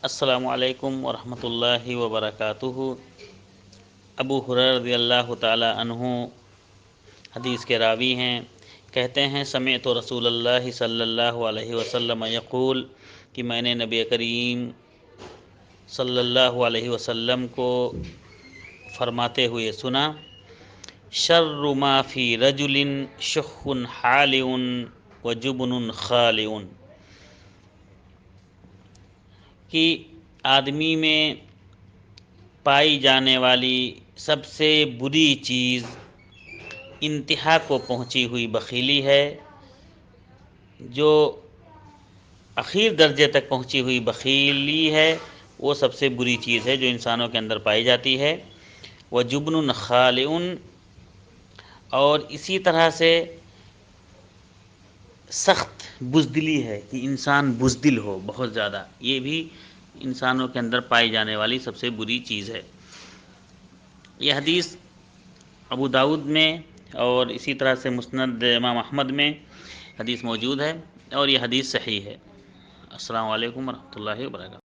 السلام علیکم ورحمۃ اللہ وبرکاتہ۔ ابو ہریرہ رضی اللہ تعالی عنہ حدیث کے راوی ہیں، کہتے ہیں سمعت رسول اللہ صلی اللہ علیہ وسلم یقول کہ میں نے نبی کریم صلی اللہ علیہ وسلم کو فرماتے ہوئے سنا، شر ما فی رجل شح حالع وجبن خالع، کہ آدمی میں پائی جانے والی سب سے بری چیز انتہا کو پہنچی ہوئی بخیلی ہے۔ جو اخیر درجے تک پہنچی ہوئی بخیلی ہے وہ سب سے بری چیز ہے جو انسانوں کے اندر پائی جاتی ہے۔ وجبن خالع، اور اسی طرح سے سخت بزدلی ہے کہ انسان بزدل ہو بہت زیادہ، یہ بھی انسانوں کے اندر پائی جانے والی سب سے بری چیز ہے۔ یہ حدیث ابو داؤد میں اور اسی طرح سے مسند امام احمد میں حدیث موجود ہے، اور یہ حدیث صحیح ہے۔ السلام علیکم ورحمۃ اللہ وبرکاتہ۔